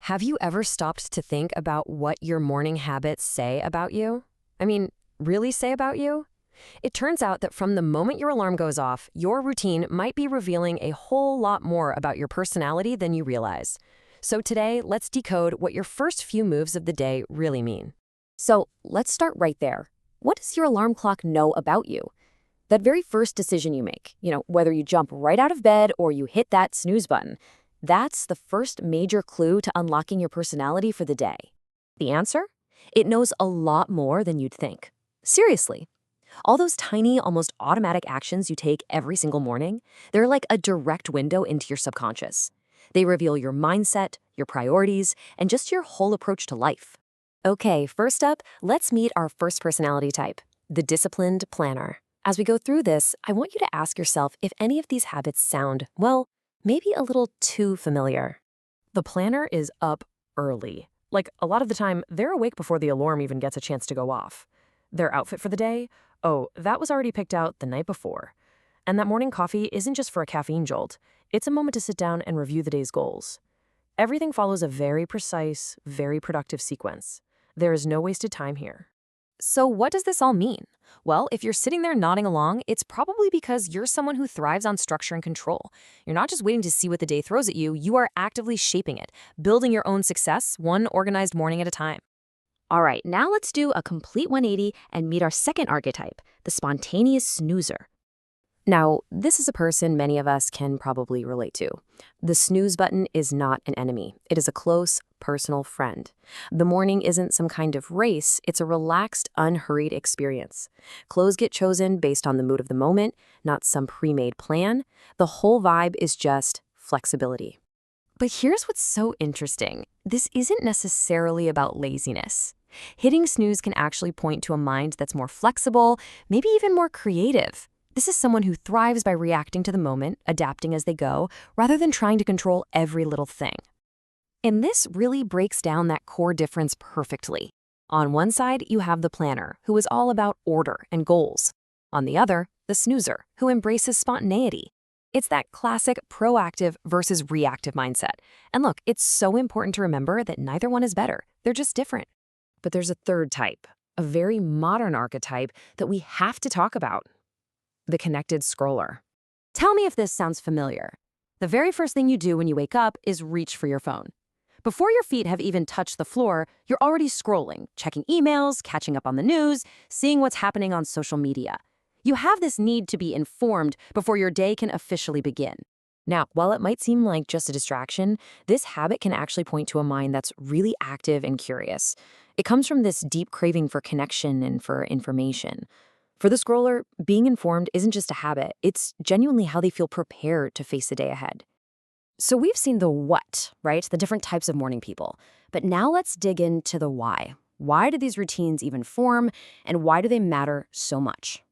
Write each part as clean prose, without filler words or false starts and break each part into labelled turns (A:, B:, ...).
A: Have you ever stopped to think about what your morning habits say about you? I mean, really say about you? It turns out that from the moment your alarm goes off, your routine might be revealing a whole lot more about your personality than you realize. So today, let's decode what your first few moves of the day really mean.
B: So let's start right there. What does your alarm clock know about you? That very first decision you make, whether you jump right out of bed or you hit that snooze button, that's the first major clue to unlocking your personality for the day. The answer? It knows a lot more than you'd think. Seriously. All those tiny, almost automatic actions you take every single morning, they're like a direct window into your subconscious. They reveal your mindset, your priorities, and just your whole approach to life. Okay, first up, let's meet our first personality type, the disciplined planner. As we go through this, I want you to ask yourself if any of these habits sound, well, maybe a little too familiar.
A: The planner is up early. Like, a lot of the time, they're awake before the alarm even gets a chance to go off. Their outfit for the day? Oh, that was already picked out the night before. And that morning coffee isn't just for a caffeine jolt. It's a moment to sit down and review the day's goals. Everything follows a very precise, very productive sequence. There is no wasted time here.
B: So what does this all mean? Well, if you're sitting there nodding along, it's probably because you're someone who thrives on structure and control. You're not just waiting to see what the day throws at you, you are actively shaping it, building your own success, one organized morning at a time. All right, now let's do a complete 180 and meet our second archetype, the spontaneous snoozer. Now, this is a person many of us can probably relate to. The snooze button is not an enemy. It is a close, personal friend. The morning isn't some kind of race. It's a relaxed, unhurried experience. Clothes get chosen based on the mood of the moment, not some pre-made plan. The whole vibe is just flexibility. But here's what's so interesting. This isn't necessarily about laziness. Hitting snooze can actually point to a mind that's more flexible, maybe even more creative. This is someone who thrives by reacting to the moment, adapting as they go, rather than trying to control every little thing. And this really breaks down that core difference perfectly. On one side, you have the planner, who is all about order and goals. On the other, the snoozer, who embraces spontaneity. It's that classic proactive versus reactive mindset. And look, it's so important to remember that neither one is better. They're just different. But there's a third type, a very modern archetype that we have to talk about. The connected scroller. Tell me if this sounds familiar. The very first thing you do when you wake up is reach for your phone. Before your feet have even touched the floor, you're already scrolling, checking emails, catching up on the news, seeing what's happening on social media. You have this need to be informed before your day can officially begin. Now, while it might seem like just a distraction, this habit can actually point to a mind that's really active and curious. It comes from this deep craving for connection and for information. For the scroller, being informed isn't just a habit, it's genuinely how they feel prepared to face the day ahead. So we've seen the what, right? The different types of morning people. But now let's dig into the why. Why do these routines even form, and why do they matter so much?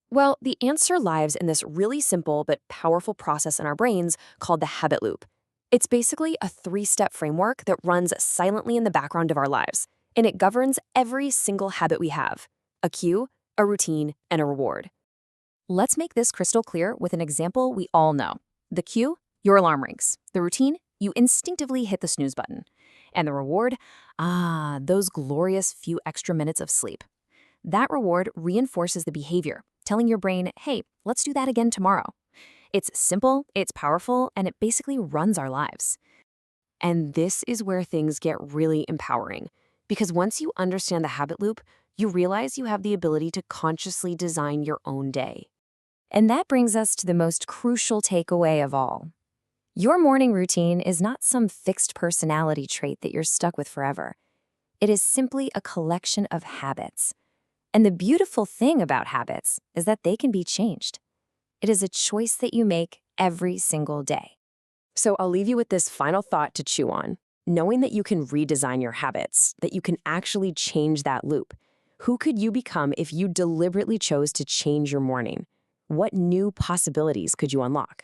B: Well, the answer lies in this really simple but powerful process in our brains called the habit loop. It's basically a 3-step framework that runs silently in the background of our lives, and it governs every single habit we have. A cue, a routine, and a reward. Let's make this crystal clear with an example we all know. The cue, your alarm rings. The routine, you instinctively hit the snooze button. And the reward, those glorious few extra minutes of sleep. That reward reinforces the behavior, telling your brain, hey, let's do that again tomorrow. It's simple, it's powerful, and it basically runs our lives. And this is where things get really empowering. Because once you understand the habit loop, you realize you have the ability to consciously design your own day. And that brings us to the most crucial takeaway of all. Your morning routine is not some fixed personality trait that you're stuck with forever. It is simply a collection of habits. And the beautiful thing about habits is that they can be changed. It is a choice that you make every single day. So I'll leave you with this final thought to chew on. Knowing that you can redesign your habits, that you can actually change that loop. Who could you become if you deliberately chose to change your morning? What new possibilities could you unlock?